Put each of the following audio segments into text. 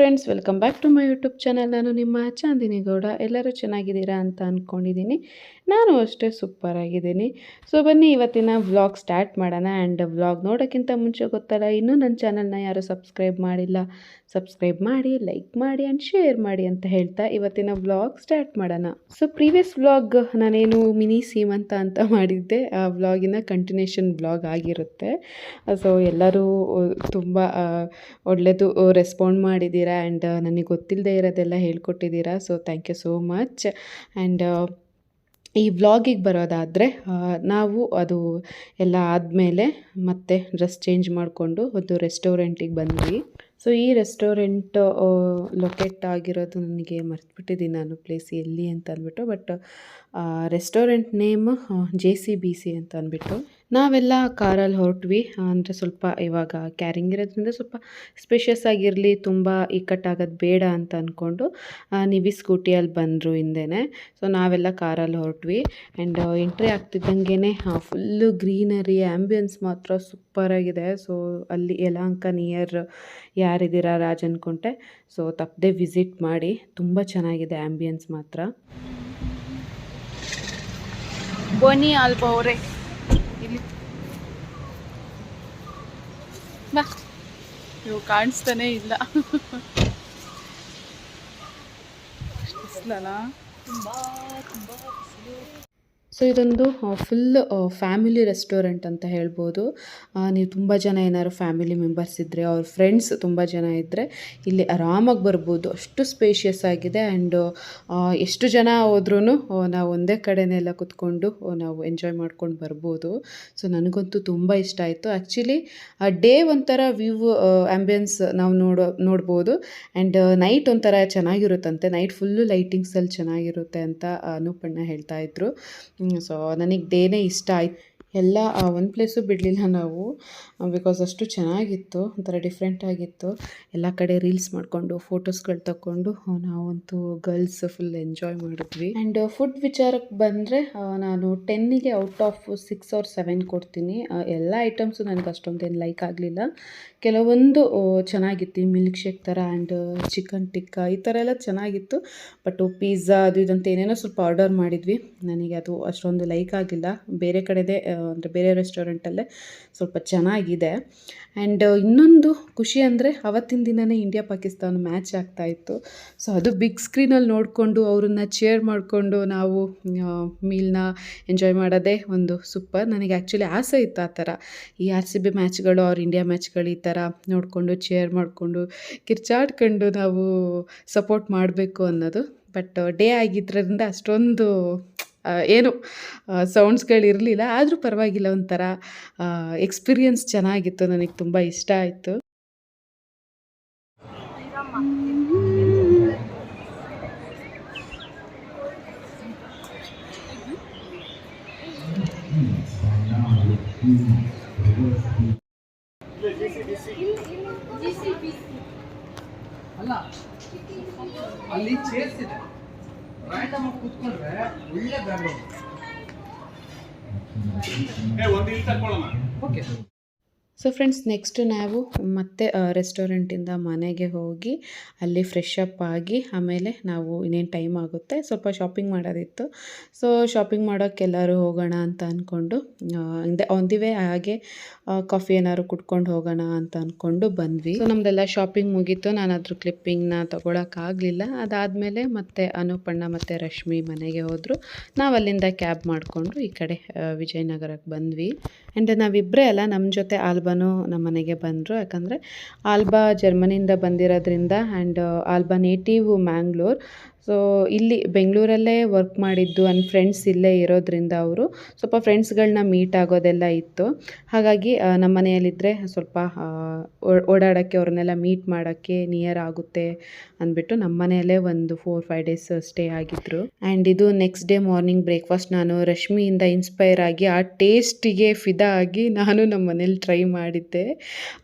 Friends, welcome back to my YouTube channel. ನಾನು ನಿಮ್ಮ ಚಾಂದಿನಿ ಗೌಡ. ಎಲ್ಲರೂ ಚೆನ್ನಾಗಿದ್ದೀರಾ ಅಂತ ಅಂದ್ಕೊಂಡಿದ್ದೀನಿ. ನಾನು ಅಷ್ಟೇ ಸೂಪರ್ ಆಗಿದ್ದೀನಿ. ಸೊ ಬನ್ನಿ ಇವತ್ತಿನ ವ್ಲಾಗ್ ಸ್ಟಾರ್ಟ್ ಮಾಡೋಣ. ಆ್ಯಂಡ್ ವ್ಲಾಗ್ ನೋಡೋಕ್ಕಿಂತ ಮುಂಚೆ ಗೊತ್ತಲ್ಲ, ಇನ್ನೂ ನನ್ನ ಚಾನಲ್ನ ಯಾರು ಸಬ್ಸ್ಕ್ರೈಬ್ ಮಾಡಿಲ್ಲ, ಸಬ್ಸ್ಕ್ರೈಬ್ ಮಾಡಿ, ಲೈಕ್ ಮಾಡಿ ಆ್ಯಂಡ್ ಶೇರ್ ಮಾಡಿ ಅಂತ ಹೇಳ್ತಾ ಇವತ್ತಿನ ವ್ಲಾಗ್ ಸ್ಟಾರ್ಟ್ ಮಾಡೋಣ. ಸೊ ಪ್ರೀವಿಯಸ್ ವ್ಲಾಗ್ ನಾನೇನು ಮಿನಿ ಸೀಮಂತ ಅಂತ ಮಾಡಿದ್ದೆ, ಆ ವ್ಲಾಗಿನ ಕಂಟಿನ್ಯೂಷನ್ ವ್ಲಾಗ್ ಆಗಿರುತ್ತೆ. ಸೊ ಎಲ್ಲರೂ ತುಂಬ ಒಳ್ಳೆಯದು ರೆಸ್ಪಾಂಡ್ ಮಾಡಿದ್ದೀರಾ ಆ್ಯಂಡ್ ನನಗೆ ಗೊತ್ತಿಲ್ಲದೆ ಇರೋದೆಲ್ಲ ಹೇಳ್ಕೊಟ್ಟಿದ್ದೀರಾ. So thank you so much. And ಈ ವ್ಲಾಗಿಗೆ ಬರೋದಾದರೆ, ನಾವು ಅದು ಎಲ್ಲ ಆದಮೇಲೆ ಮತ್ತೆ ಡ್ರೆಸ್ ಚೇಂಜ್ ಮಾಡಿಕೊಂಡು ಒಂದು ರೆಸ್ಟೋರೆಂಟಿಗೆ ಬಂದ್ವಿ. ಸೊ ಈ ರೆಸ್ಟೋರೆಂಟ್ ಲೊಕೇಟ್ ಆಗಿರೋದು ನನಗೆ ಮರ್ತ್ಬಿಟ್ಟಿದ್ದೀನಿ ನಾನು ಪ್ಲೇಸ್ ಎಲ್ಲಿ ಅಂತ ಅಂದ್ಬಿಟ್ಟು. ಬಟ್ ರೆಸ್ಟೋರೆಂಟ್ ನೇಮ್ JCBC ಅಂತ ಅಂದ್ಬಿಟ್ಟು. ನಾವೆಲ್ಲ ಕಾರಲ್ಲಿ ಹೊರಟ್ವಿ. ಅಂದರೆ ಸ್ವಲ್ಪ ಇವಾಗ ಕ್ಯಾರಿಂಗ್ ಇರೋದ್ರಿಂದ ಸ್ವಲ್ಪ ಸ್ಪೇಷಿಯಸ್ ಆಗಿರಲಿ, ತುಂಬ ಇಕ್ಕಟ್ಟಾಗೋದು ಬೇಡ ಅಂತ ಅಂದ್ಕೊಂಡು ನಿವಿ ಸ್ಕೂಟಿಯಲ್ಲಿ ಬಂದರು ಹಿಂದೆನೇ. ಸೊ ನಾವೆಲ್ಲ ಕಾರಲ್ಲಿ ಹೊರಟ್ವಿ. ಆ್ಯಂಡ್ ಎಂಟ್ರಿ ಆಗ್ತಿದ್ದಂಗೆ ಫುಲ್ಲು ಗ್ರೀನರಿ, ಆ್ಯಂಬಿಯನ್ಸ್ ಮಾತ್ರ ಸೂಪರಾಗಿದೆ. ಸೊ ಅಲ್ಲಿ ಯಲಹಂಕ ನಿಯರ್ ಯಾರಿದ್ದೀರಾ ರಾಜನ್ಕುಂಟೆ, ಸೊ ತಪ್ಪದೆ ವಿಸಿಟ್ ಮಾಡಿ. ತುಂಬ ಚೆನ್ನಾಗಿದೆ ಆ್ಯಂಬಿಯನ್ಸ್ ಮಾತ್ರ. ಬನ್ನಿ ಅಲ್ಪ ಅವರೇ ಇಲ್ಲಿ ಬಾ, ನೀವು ಕಾಣಿಸ್ತಾನೆ ಇಲ್ಲ. ಬಿಸಿಲಲ್ಲ, ತುಂಬ ಸೊ ಇದೊಂದು ಫುಲ್ ಫ್ಯಾಮಿಲಿ ರೆಸ್ಟೋರೆಂಟ್ ಅಂತ ಹೇಳ್ಬೋದು. ನೀವು ತುಂಬ ಜನ ಏನಾದ್ರು ಫ್ಯಾಮಿಲಿ ಮೆಂಬರ್ಸ್ ಇದ್ದರೆ, ಅವ್ರ ಫ್ರೆಂಡ್ಸ್ ತುಂಬ ಜನ ಇದ್ದರೆ ಇಲ್ಲಿ ಆರಾಮಾಗಿ ಬರ್ಬೋದು. ಅಷ್ಟು ಸ್ಪೇಷಿಯಸ್ ಆಗಿದೆ. ಆ್ಯಂಡ್ ಎಷ್ಟು ಜನ ಹೋದ್ರೂ ನಾವು ಒಂದೇ ಕಡೆನೆಲ್ಲ ಕುತ್ಕೊಂಡು ನಾವು ಎಂಜಾಯ್ ಮಾಡ್ಕೊಂಡು ಬರ್ಬೋದು. ಸೊ ನನಗಂತೂ ತುಂಬ ಇಷ್ಟ ಆಯಿತು. ಆ್ಯಕ್ಚುಲಿ ಡೇ ಒಂಥರ ವ್ಯೂ ಆ್ಯಂಬಿಯನ್ಸ್ ನಾವು ನೋಡ್ಬೋದು. ಆ್ಯಂಡ್ ನೈಟ್ ಒಂಥರ ಚೆನ್ನಾಗಿರುತ್ತಂತೆ. ನೈಟ್ ಫುಲ್ಲು ಲೈಟಿಂಗ್ಸಲ್ಲಿ ಚೆನ್ನಾಗಿರುತ್ತೆ ಅಂತ ಅನೂಪಣ್ಣ ಹೇಳ್ತಾಯಿದ್ರು. ಸೊ ನನಗೆ ಡೇನೇ ಇಷ್ಟ ಆಯ್ತು. ಎಲ್ಲ ಒಂದು ಪ್ಲೇಸು ಬಿಡಲಿಲ್ಲ ನಾವು, ಬಿಕಾಸ್ ಅಷ್ಟು ಚೆನ್ನಾಗಿತ್ತು, ಒಂಥರ ಡಿಫ್ರೆಂಟ್ ಆಗಿತ್ತು. ಎಲ್ಲ ಕಡೆ ರೀಲ್ಸ್ ಮಾಡಿಕೊಂಡು ಫೋಟೋಸ್ಗಳು ತಗೊಂಡು ನಾವಂತೂ ಗರ್ಲ್ಸ್ ಫುಲ್ ಎಂಜಾಯ್ ಮಾಡಿದ್ವಿ. ಆ್ಯಂಡ್ ಫುಡ್ ವಿಚಾರಕ್ಕೆ ಬಂದರೆ ನಾನು 10ಗೆ ಔಟ್ ಆಫ್ 6 or 7 ಕೊಡ್ತೀನಿ. ಎಲ್ಲ ಐಟಮ್ಸು ನನಗೆ ಅಷ್ಟೊಂದೇನು ಲೈಕ್ ಆಗಲಿಲ್ಲ. ಕೆಲವೊಂದು ಚೆನ್ನಾಗಿತ್ತು, ಮಿಲ್ಕ್ ಶೇಕ್ ಥರ ಆ್ಯಂಡ್ ಚಿಕನ್ ಟಿಕ್ಕಾ ಈ ಥರ ಎಲ್ಲ ಚೆನ್ನಾಗಿತ್ತು. ಬಟ್ ಪಿಜ್ಜಾ ಅದು ಇದಂತ ಏನೇನೋ ಸ್ವಲ್ಪ ಆರ್ಡರ್ ಮಾಡಿದ್ವಿ. ನನಗೆ ಅದು ಅಷ್ಟೊಂದು ಲೈಕ್ ಆಗಿಲ್ಲ. ಬೇರೆ ಕಡೆದೇ ಅಂದರೆ ಬೇರೆ ರೆಸ್ಟೋರೆಂಟಲ್ಲೇ ಸ್ವಲ್ಪ ಚೆನ್ನಾಗಿದೆ. ಆ್ಯಂಡ್ ಇನ್ನೊಂದು ಖುಷಿ ಅಂದರೆ ಅವತ್ತಿನ ದಿನವೇ ಇಂಡಿಯಾ ಪಾಕಿಸ್ತಾನ ಮ್ಯಾಚ್ ಆಗ್ತಾಯಿತ್ತು. ಸೊ ಅದು ಬಿಗ್ ಸ್ಕ್ರೀನಲ್ಲಿ ನೋಡಿಕೊಂಡು ಅವರನ್ನು ಚೇರ್ ಮಾಡಿಕೊಂಡು ನಾವು ಮೀಲ್ನ ಎಂಜಾಯ್ ಮಾಡೋದೇ ಒಂದು ಸೂಪರ್. ನನಗೆ ಆ್ಯಕ್ಚುಲಿ ಆಸೆ ಇತ್ತು ಆ ಥರ, ಈ RCB ಮ್ಯಾಚ್ಗಳು ಅವ್ರ ಇಂಡಿಯಾ ಮ್ಯಾಚ್ಗಳು ಈ ಥರ ನೋಡಿಕೊಂಡು ಚೇರ್ ಮಾಡಿಕೊಂಡು ಕಿರ್ಚಾಡ್ಕೊಂಡು ನಾವು ಸಪೋರ್ಟ್ ಮಾಡಬೇಕು ಅನ್ನೋದು. ಬಟ್ ಡೇ ಆಗಿದ್ದರಿಂದ ಅಷ್ಟೊಂದು ಏನು ಸೌಂಡ್ಸ್ಗಳಿರಲಿಲ್ಲ. ಆದರೂ ಪರವಾಗಿಲ್ಲ, ಒಂಥರ ಎಕ್ಸ್ಪೀರಿಯನ್ಸ್ ಚೆನ್ನಾಗಿತ್ತು. ನನಗೆ ತುಂಬ ಇಷ್ಟ ಆಯಿತು. ಅಲ್ಲ, ಅಲ್ಲಿ ಚೇರ್ಸ್ ಇದೆ, ರ್ಯಾಂಡಮ್ ಆಗಿ ಕೂತ್ಕೊಂಡ್ರೆ ಒಳ್ಳೆ background. Okay. So friends, next ನಾವು ಮತ್ತೆ ರೆಸ್ಟೋರೆಂಟಿಂದ ಮನೆಗೆ ಹೋಗಿ ಅಲ್ಲಿ ಫ್ರೆಶ್ ಅಪ್ ಆಗಿ ಆಮೇಲೆ ನಾವು ಇನ್ನೇನು ಟೈಮ್ ಆಗುತ್ತೆ, ಸ್ವಲ್ಪ ಶಾಪಿಂಗ್ ಮಾಡೋದಿತ್ತು. ಸೊ ಶಾಪಿಂಗ್ ಮಾಡೋಕ್ಕೆಲ್ಲರೂ ಹೋಗೋಣ ಅಂತ ಅಂದ್ಕೊಂಡು ಹಿಂದೆ ಆನ್ ದಿ ವೇ ಹಾಗೆ ಕಾಫಿ ಏನಾದ್ರು ಕುಡ್ಕೊಂಡು ಹೋಗೋಣ ಅಂತ ಅಂದ್ಕೊಂಡು ಬಂದ್ವಿ. ಸೊ ನಮ್ಮದೆಲ್ಲ ಶಾಪಿಂಗ್ ಮುಗೀತು. ನಾನು ಅದ್ರ ಕ್ಲಿಪ್ಪಿಂಗ್ನ ತೊಗೊಳಕ್ಕಾಗಲಿಲ್ಲ. ಅದಾದಮೇಲೆ ಮತ್ತೆ ಅನೂಪಣ್ಣ ಮತ್ತು ರಶ್ಮಿ ಮನೆಗೆ ಹೋದರು. ನಾವು ಅಲ್ಲಿಂದ ಕ್ಯಾಬ್ ಮಾಡಿಕೊಂಡು ಈ ಕಡೆ ವಿಜಯನಗರಕ್ಕೆ ಬಂದ್ವಿ. ಆ್ಯಂಡ್ ನಾವಿಬ್ಬರೇ ಅಲ್ಲ, ನಮ್ಮ ಜೊತೆ ಆಲ್ಬಾನು ನಮ್ಮ ಮನೆಗೆ ಬಂದರು. ಯಾಕಂದರೆ ಆಲ್ಬಾ ಜರ್ಮನಿಯಿಂದ ಬಂದಿರೋದ್ರಿಂದ and alba native Mangalore. So ಇಲ್ಲಿ ಬೆಂಗಳೂರಲ್ಲೇ ವರ್ಕ್ ಮಾಡಿದ್ದು ಆ್ಯಂಡ್ ಫ್ರೆಂಡ್ಸ್ ಇಲ್ಲೇ ಇರೋದ್ರಿಂದ ಅವರು ಸ್ವಲ್ಪ ಫ್ರೆಂಡ್ಸ್ಗಳನ್ನ ಮೀಟ್ ಆಗೋದೆಲ್ಲ ಇತ್ತು. ಹಾಗಾಗಿ ನಮ್ಮ ಮನೆಯಲ್ಲಿದ್ದರೆ ಸ್ವಲ್ಪ ಓಡಾಡೋಕ್ಕೆ, ಅವ್ರನ್ನೆಲ್ಲ ಮೀಟ್ ಮಾಡೋಕ್ಕೆ ನಿಯರ್ ಆಗುತ್ತೆ ಅಂದ್ಬಿಟ್ಟು ನಮ್ಮ ಮನೆಯಲ್ಲೇ ಒಂದು 4-5 ಡೇಸ್ ಸ್ಟೇ ಆಗಿದ್ದರು. ಆ್ಯಂಡ್ ಇದು ನೆಕ್ಸ್ಟ್ ಡೇ ಮಾರ್ನಿಂಗ್ ಬ್ರೇಕ್ಫಾಸ್ಟ್. ನಾನು ರಶ್ಮಿಯಿಂದ ಇನ್ಸ್ಪೈರ್ ಆಗಿ ಆ ಟೇಸ್ಟಿಗೆ ಫಿದಾ ಆಗಿ ನಾನು ನಮ್ಮ ಮನೇಲಿ ಟ್ರೈ ಮಾಡಿದ್ದೆ.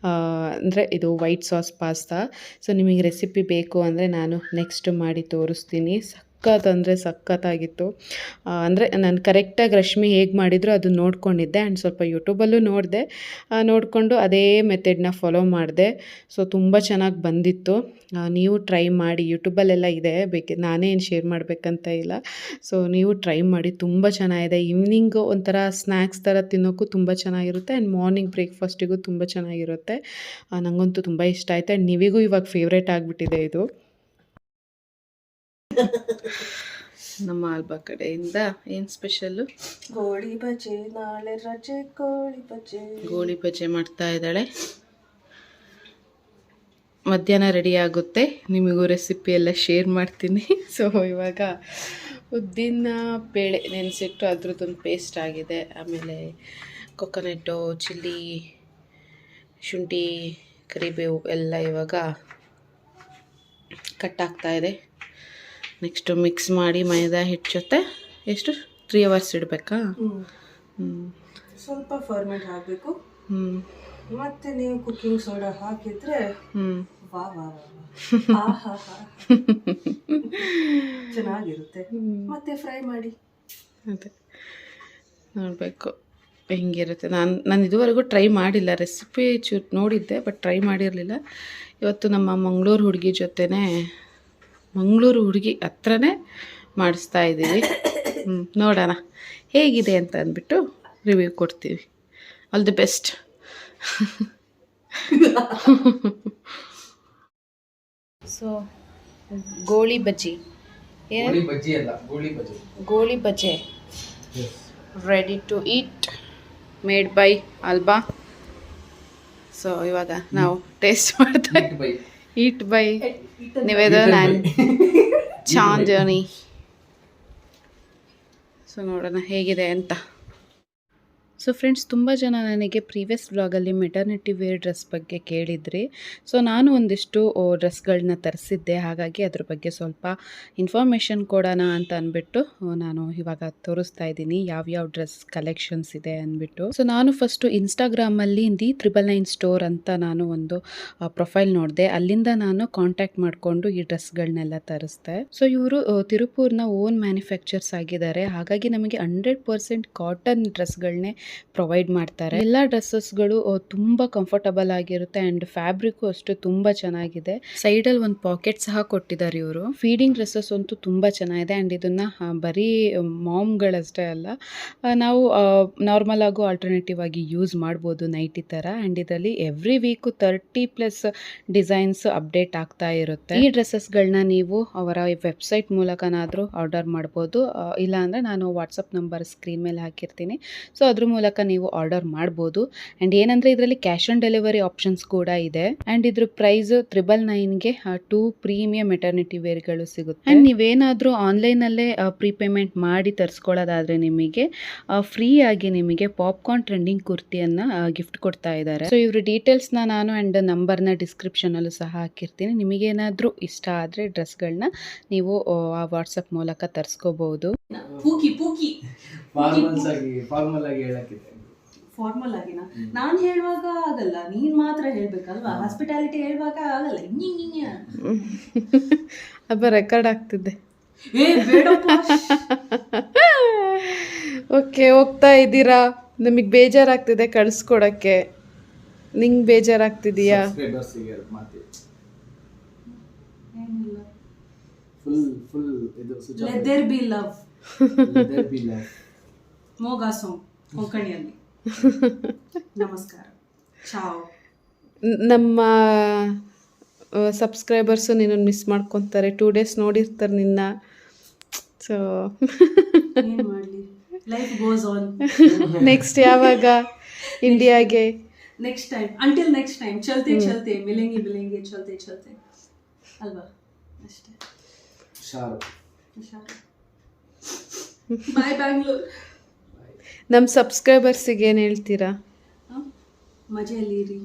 ಅಂದರೆ ಇದು ವೈಟ್ ಸಾಸ್ ಪಾಸ್ತಾ. ಸೊ ನಿಮಗೆ ರೆಸಿಪಿ ಬೇಕು ಅಂದರೆ ನಾನು ನೆಕ್ಸ್ಟ್ ಮಾಡಿ ತೋರಿಸ್ತೀನಿ. ಸಖತ್ತಂದರೆ ಸಖತ್ತಾಗಿತ್ತು. ಅಂದರೆ ನಾನು ಕರೆಕ್ಟಾಗಿ ರಶ್ಮಿ ಹೇಗೆ ಮಾಡಿದ್ರು ಅದನ್ನ ನೋಡ್ಕೊಂಡಿದ್ದೆ ಆ್ಯಂಡ್ ಸ್ವಲ್ಪ ಯೂಟ್ಯೂಬಲ್ಲೂ ನೋಡಿದೆ. ನೋಡಿಕೊಂಡು ಅದೇ ಮೆಥಡ್ನ ಫಾಲೋ ಮಾಡಿದೆ. ಸೊ ತುಂಬ ಚೆನ್ನಾಗಿ ಬಂದಿತ್ತು. ನೀವು ಟ್ರೈ ಮಾಡಿ, ಯೂಟ್ಯೂಬಲ್ಲೆಲ್ಲ ಇದೆ, ನಾನೇ ಏನು ಶೇರ್ ಮಾಡಬೇಕಂತ ಇಲ್ಲ. ಸೊ ನೀವು ಟ್ರೈ ಮಾಡಿ, ತುಂಬ ಚೆನ್ನಾಗಿದೆ. ಈವ್ನಿಂಗು ಒಂಥರ ಸ್ನ್ಯಾಕ್ಸ್ ಥರ ತಿನ್ನೋಕ್ಕೂ ತುಂಬ ಚೆನ್ನಾಗಿರುತ್ತೆ ಆ್ಯಂಡ್ ಮಾರ್ನಿಂಗ್ ಬ್ರೇಕ್ಫಾಸ್ಟಿಗೂ ತುಂಬ ಚೆನ್ನಾಗಿರುತ್ತೆ. ನನಗಂತೂ ತುಂಬ ಇಷ್ಟ ಆಯಿತು ಆ್ಯಂಡ್ ನೀವಿಗೂ ಇವಾಗ ಫೇವ್ರೇಟ್ ಆಗಿಬಿಟ್ಟಿದೆ ಇದು. ನಮ್ಮ ಆಲ್ಬಾ ಕಡೆಯಿಂದ ಏನು ಸ್ಪೆಷಲ್ಲು? ಗೋಳಿ ಬಜೆ, ನಾಳೆ ರಜೆ ಗೋಳಿ ಬಜೆ. ಗೋಳಿ ಬಜೆ ಮಾಡ್ತಾ ಇದ್ದಾಳೆ. ಮಧ್ಯಾಹ್ನ ರೆಡಿ ಆಗುತ್ತೆ, ನಿಮಗೂ ರೆಸಿಪಿ ಎಲ್ಲ ಶೇರ್ ಮಾಡ್ತೀನಿ. ಸೊ ಇವಾಗ ಉದ್ದಿನ ಬೇಳೆ ನೆನೆಸಿಟ್ಟು ಅದ್ರದ್ದೊಂದು ಪೇಸ್ಟ್ ಆಗಿದೆ. ಆಮೇಲೆ ಕೊಕೊನೆಟ್ಟು, ಚಿಲ್ಲಿ, ಶುಂಠಿ, ಕರಿಬೇವು ಎಲ್ಲ ಇವಾಗ ಕಟ್ ಆಗ್ತಾ ಇದೆ. ನೆಕ್ಸ್ಟು ಮಿಕ್ಸ್ ಮಾಡಿ ಮೈದಾ ಹಿಟ್ಟು ಜೊತೆ ಎಷ್ಟು 3 hours ಇಡಬೇಕಾ? ಸ್ವಲ್ಪ ಫರ್ಮೆಂಟ್ ಹಾಕಬೇಕು. ಮತ್ತೆ ನೀವು ಕುಕಿಂಗ್ ಸೋಡಾ ಹಾಕಿದ್ರೆ ವಾ ವಾ ವಾ ಚೆನ್ನಾಗಿರುತ್ತೆ. ಮತ್ತೆ ಫ್ರೈ ಮಾಡಿ. ಅದೇ ನೋಡಬೇಕು ಹೆಂಗಿರುತ್ತೆ. ನಾನು ಇದುವರೆಗೂ ಟ್ರೈ ಮಾಡಿಲ್ಲ, ರೆಸಿಪಿ ನೋಡಿದ್ದೆ ಬಟ್ ಟ್ರೈ ಮಾಡಿರಲಿಲ್ಲ. ಇವತ್ತು ನಮ್ಮ ಮಂಗಳೂರು ಹುಡುಗಿ ಜೊತೆನೇ, ಮಂಗಳೂರು ಹುಡುಗಿ ಹತ್ರನೇ ಮಾಡಿಸ್ತಾ ಇದ್ದೀವಿ. ನೋಡೋಣ ಹೇಗಿದೆ ಅಂತ ಅಂದ್ಬಿಟ್ಟು ರಿವ್ಯೂ ಕೊಡ್ತೀವಿ. All the best. So goli bajji, goli bajji ಅಲ್ಲ, goli bajji. Goli baje ready to eat, made by Alba. So ಇವಾಗ ನಾವು ಟೇಸ್ಟ್ ಮಾಡ್ತಾ eat by Nivedan and Chandni. So ನೋಡೋಣ ಹೇಗಿದೆ ಅಂತ. ಸೊ ಫ್ರೆಂಡ್ಸ್, ತುಂಬ ಜನ ನನಗೆ ಪ್ರೀವಿಯಸ್ ವ್ಲಾಗಲ್ಲಿ ಮೆಟರ್ನಿಟಿ ವೇರ್ ಡ್ರೆಸ್ ಬಗ್ಗೆ ಕೇಳಿದ್ರಿ. ಸೊ ನಾನು ಒಂದಿಷ್ಟು ಡ್ರೆಸ್ಗಳನ್ನ ತರಿಸಿದ್ದೆ, ಹಾಗಾಗಿ ಅದ್ರ ಬಗ್ಗೆ ಸ್ವಲ್ಪ ಇನ್ಫಾರ್ಮೇಷನ್ ಕೊಡೋಣ ಅಂತ ಅಂದ್ಬಿಟ್ಟು ನಾನು ಇವಾಗ ತೋರಿಸ್ತಾ ಇದ್ದೀನಿ ಯಾವ್ಯಾವ ಡ್ರೆಸ್ ಕಲೆಕ್ಷನ್ಸ್ ಇದೆ ಅಂದ್ಬಿಟ್ಟು. ಸೊ ನಾನು ಫಸ್ಟು ಇನ್ಸ್ಟಾಗ್ರಾಮಲ್ಲಿ ದಿ 999 ಸ್ಟೋರ್ ಅಂತ ನಾನು ಒಂದು ಪ್ರೊಫೈಲ್ ನೋಡಿದೆ. ಅಲ್ಲಿಂದ ನಾನು ಕಾಂಟ್ಯಾಕ್ಟ್ ಮಾಡಿಕೊಂಡು ಈ ಡ್ರೆಸ್ಗಳನ್ನೆಲ್ಲ ತರಿಸ್ದೆ. ಸೊ ಇವರು ತಿರುಪೂರ್ನ ಓನ್ ಮ್ಯಾನುಫ್ಯಾಕ್ಚರ್ಸ್ ಆಗಿದ್ದಾರೆ, ಹಾಗಾಗಿ ನಮಗೆ 100% ಕಾಟನ್ ಡ್ರೆಸ್ಗಳನ್ನೇ ಪ್ರೊವೈಡ್ ಮಾಡ್ತಾರೆ. ಎಲ್ಲ ಡ್ರೆಸ್ಸಸ್ಗಳು ತುಂಬ ಕಂಫರ್ಟಬಲ್ ಆಗಿರುತ್ತೆ ಆ್ಯಂಡ್ ಫ್ಯಾಬ್ರಿಕ್ಕು ಅಷ್ಟು ತುಂಬ ಚೆನ್ನಾಗಿದೆ. ಸೈಡಲ್ಲಿ ಒಂದು ಪಾಕೆಟ್ ಸಹ ಕೊಟ್ಟಿದ್ದಾರೆ ಇವರು. ಫೀಡಿಂಗ್ ಡ್ರೆಸ್ಸಸ್ ಅಂತೂ ತುಂಬ ಚೆನ್ನಾಗಿದೆ ಆ್ಯಂಡ್ ಇದನ್ನು ಬರೀ ಮಾಮ್ಗಳಷ್ಟೇ ಅಲ್ಲ, ನಾವು ನಾರ್ಮಲ್ ಆಗು ಆಲ್ಟರ್ನೇಟಿವ್ ಆಗಿ ಯೂಸ್ ಮಾಡ್ಬೋದು ನೈಟಿ ಥರ. ಆ್ಯಂಡ್ ಇದರಲ್ಲಿ ಎವ್ರಿ ವೀಕು 30+ ಡಿಸೈನ್ಸ್ ಅಪ್ಡೇಟ್ ಆಗ್ತಾ ಇರುತ್ತೆ. ಈ ಡ್ರೆಸ್ಸಸ್ಗಳನ್ನ ನೀವು ಅವರ ವೆಬ್ಸೈಟ್ ಮೂಲಕನಾದರೂ ಆರ್ಡರ್ ಮಾಡ್ಬೋದು, ಇಲ್ಲಾಂದರೆ ನಾನು ವಾಟ್ಸಪ್ ನಂಬರ್ ಸ್ಕ್ರೀನ್ ಮೇಲೆ ಹಾಕಿರ್ತೀನಿ. ಸೊ ಅದ್ರ ಮೂಲಕ ನೀವು ಆರ್ಡರ್ ಮಾಡ್ಬೋದು. ಆ್ಯಂಡ್ ಏನಂದರೆ ಇದರಲ್ಲಿ ಕ್ಯಾಶ್ ಆನ್ ಡೆಲಿವರಿ ಆಪ್ಷನ್ಸ್ ಕೂಡ ಇದೆ. ಆ್ಯಂಡ್ ಇದ್ರ ಪ್ರೈಸ್ 999ಗೆ 2 ಪ್ರೀಮಿಯಂ ಮೆಟರ್ನಿಟಿ ವೇರ್ಗಳು ಸಿಗುತ್ತೆ. ಆ್ಯಂಡ್ ನೀವೇನಾದರೂ ಆನ್ಲೈನಲ್ಲೇ ಪ್ರೀಪೇಮೆಂಟ್ ಮಾಡಿ ತರಿಸ್ಕೊಳ್ಳೋದಾದರೆ ನಿಮಗೆ ಫ್ರೀ ಆಗಿ ನಿಮಗೆ ಪಾಪ್ಕಾರ್ನ್ ಟ್ರೆಂಡಿಂಗ್ ಕುರ್ತಿಯನ್ನು ಗಿಫ್ಟ್ ಕೊಡ್ತಾ ಇದ್ದಾರೆ. ಸೊ ಇವ್ರ ಡೀಟೇಲ್ಸ್ನ ನಾನು ಆ್ಯಂಡ್ ನಂಬರ್ನ ಡಿಸ್ಕ್ರಿಪ್ಷನಲ್ಲೂ ಸಹ ಹಾಕಿರ್ತೀನಿ. ನಿಮಗೇನಾದರೂ ಇಷ್ಟ ಆದರೆ ಡ್ರೆಸ್ಗಳನ್ನ ನೀವು ಆ ವಾಟ್ಸಪ್ ಮೂಲಕ ತರಿಸ್ಕೋಬಹುದು. ಫಾರ್ಮಲ್ ಆಗಿ ಹೇಳಕ್ಕಿದೆ. ಫಾರ್ಮಲ್ ಆಗಿನ ನಾನು ಹೇಳುವಾಗ ಆಗಲ್ಲ, ನೀನ್ ಮಾತ್ರ ಹೇಳ್ಬೇಕಲ್ವಾ. ಹಾಸ್ಪಿಟಾಲಿಟಿ ಹೇಳುವಾಗ ಆಗಲ್ಲ. ಅಬ್ಬ ರೆಕಾರ್ಡ್ ಆಗ್ತಿದೆ. ಓಕೆ, ಹೋಗ್ತಾ ಇದ್ದೀರಾ? ನಮಗೆ ಬೇಜಾರಾಗ್ತಿದೆ ಕಳಿಸ್ಕೊಡಕ್ಕೆ. ನಿಂಗೆ ಬೇಜಾರಾಗ್ತಿದೀಯಾ? Let there be love. ಮೋಗಾಸಂ ಕೊಂಕಣಿಯಲ್ಲಿ. ನಮಸ್ಕಾರ, ಚಾವ್. ನಮ್ಮ ಸಬ್ಸ್ಕ್ರೈಬರ್ಸು ನಿನ್ನನ್ನು ಮಿಸ್ ಮಾಡ್ಕೊತಾರೆ. 2 days ನೋಡಿರ್ತಾರೆ ನಿನ್ನ. ಸೊ ಏನು ಮಾಡಲಿ, ಲೈಫ್ ಗೋಸ್ ಆನ್. ನೆಕ್ಸ್ಟ್ ಯಾವಾಗ ಇಂಡಿಯಾಗೆ? Next time, until next time. ಚಲ್ತೆ ಚಲ್ತೆ ಮಿಲೆಂಗೆ ಬಿಲೆಂಗೆ ಚಲ್ತೆ ಚಲ್ತೆ ಅಲ್ವಾ, ಅಷ್ಟೇ. ಬಾಯ್ ಬ್ಯಾಂಗ್ಳೂರ್. ನಮ್ಮ ಸಬ್ಸ್ಕ್ರೈಬರ್ಸಿಗೆ ಏನು ಹೇಳ್ತೀರಾ? ಮಜೆಯಲ್ಲಿರಿ,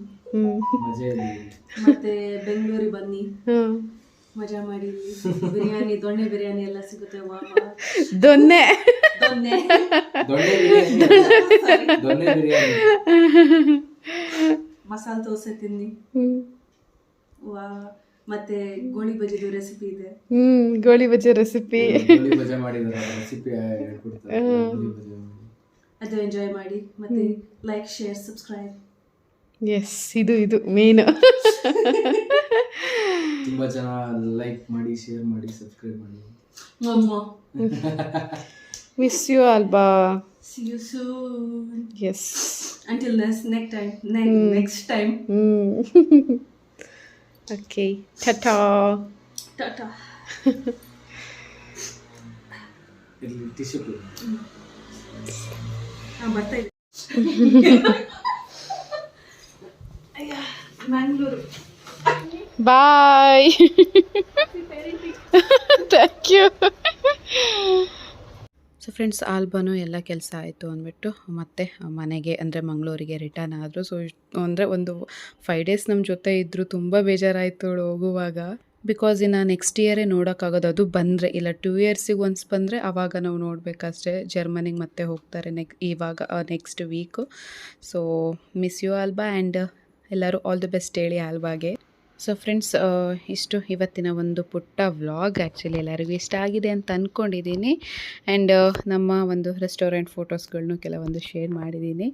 ಮತ್ತೆ ಬೆಂಗಳೂರಿಗೆ ಬನ್ನಿ, ಮಜಾ ಮಾಡಿ. ಬಿರಿಯಾನಿ, ದೊಣ್ಣೆ ಬಿರಿಯಾನಿ ಎಲ್ಲ ಸಿಗುತ್ತೆ. ದೊನ್ನೆ ಮಸಾಲೆ ದೋಸೆ ತಿನ್ನಿ. ವಾ, ಮತ್ತೆ ಗೋಳಿ ಬಜ್ಜಿದು ರೆಸಿಪಿ ಇದೆ. ಗೋಳಿ ಬಜ್ಜಿ ರೆಸಿಪಿ ಗೋಳಿ ಬಜೆ ಮಾಡಿದ್ದಾರೆ, ರೆಸಿಪಿ ಹೇಳ್ಕೊಡ್ತಾರೆ. ಗೋಳಿ ಬಜೆ ಮಾಡಿ ಅದು ಎಂಜಾಯ್ ಮಾಡಿ. ಮತ್ತೆ ಲೈಕ್, ಶೇರ್, ಸಬ್ಸ್ಕ್ರೈಬ್. ಎಸ್, ಇದು ಮೇನ್. ತುಂಬಾ ಜನ ಲೈಕ್ ಮಾಡಿ, ಶೇರ್ ಮಾಡಿ, ಸಬ್ಸ್ಕ್ರೈಬ್ ಮಾಡಿ. ಮಿಸ್ ಯು ಅಲ್ಬಾ. See you soon. Yes. Until next time. Okay, tata. Tata. ಇಲ್ಲಿ ಟಿಶ್ಯೂ ಬರ್ತಾ ಇದೆ. ಅಯ್ಯ, Mangalore. Bye. Thank you. So friends, ಆಲ್ಬನು ಎಲ್ಲ ಕೆಲಸ ಆಯಿತು ಅಂದ್ಬಿಟ್ಟು ಮತ್ತೆ ಮನೆಗೆ ಅಂದರೆ ಮಂಗಳೂರಿಗೆ ರಿಟರ್ನ್ ಆದರು. ಸೊ ಅಂದರೆ ಒಂದು 5 ಡೇಸ್ ನಮ್ಮ ಜೊತೆ ಇದ್ದರು. ತುಂಬ ಬೇಜಾರಾಯಿತು ಹೋಗುವಾಗ. ಬಿಕಾಸ್ ಇನ್ನು ನೆಕ್ಸ್ಟ್ ಇಯರೇ ನೋಡೋಕ್ಕಾಗೋದು, ಅದು ಬಂದರೆ. ಇಲ್ಲ 2 ಇಯರ್ಸಿಗೆ ಒನ್ಸ್ ಬಂದರೆ ಆವಾಗ ನಾವು ನೋಡಬೇಕಷ್ಟೇ. ಜರ್ಮನಿಗೆ ಮತ್ತೆ ಹೋಗ್ತಾರೆ ಇವಾಗ next week. So miss you Alba, and ಎಲ್ಲರೂ ಆಲ್ ದಿ ಬೆಸ್ಟ್ ಹೇಳಿ ಆಲ್ಬಾಗೆ. ಸೊ ಫ್ರೆಂಡ್ಸ್, ಇಷ್ಟು ಇವತ್ತಿನ ಒಂದು ಪುಟ್ಟ ವ್ಲಾಗ್. ಆ್ಯಕ್ಚುಲಿ ಎಲ್ಲರಿಗೂ ಇಷ್ಟ ಆಗಿದೆ ಅಂತ ಅಂದ್ಕೊಂಡಿದ್ದೀನಿ. ಆ್ಯಂಡ್ ನಮ್ಮ ಒಂದು ರೆಸ್ಟೋರೆಂಟ್ ಫೋಟೋಸ್ಗಳನ್ನೂ ಕೆಲವೊಂದು ಶೇರ್ ಮಾಡಿದ್ದೀನಿ.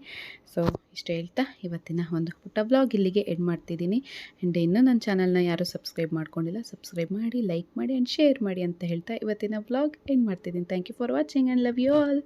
ಸೊ ಇಷ್ಟು ಹೇಳ್ತಾ ಇವತ್ತಿನ ಒಂದು ಪುಟ್ಟ ವ್ಲಾಗ್ ಇಲ್ಲಿಗೆ ಎಂಡ್ ಮಾಡ್ತಿದ್ದೀನಿ. ಆ್ಯಂಡ್ ಇನ್ನೂ ನನ್ನ ಚಾನಲ್ನ ಯಾರೂ ಸಬ್ಸ್ಕ್ರೈಬ್ ಮಾಡ್ಕೊಂಡಿಲ್ಲ, ಸಬ್ಸ್ಕ್ರೈಬ್ ಮಾಡಿ, ಲೈಕ್ ಮಾಡಿ ಆ್ಯಂಡ್ ಶೇರ್ ಮಾಡಿ ಅಂತ ಹೇಳ್ತಾ ಇವತ್ತಿನ ವ್ಲಾಗ್ ಎಂಡ್ ಮಾಡ್ತಿದ್ದೀನಿ. Thank you for watching and love you all.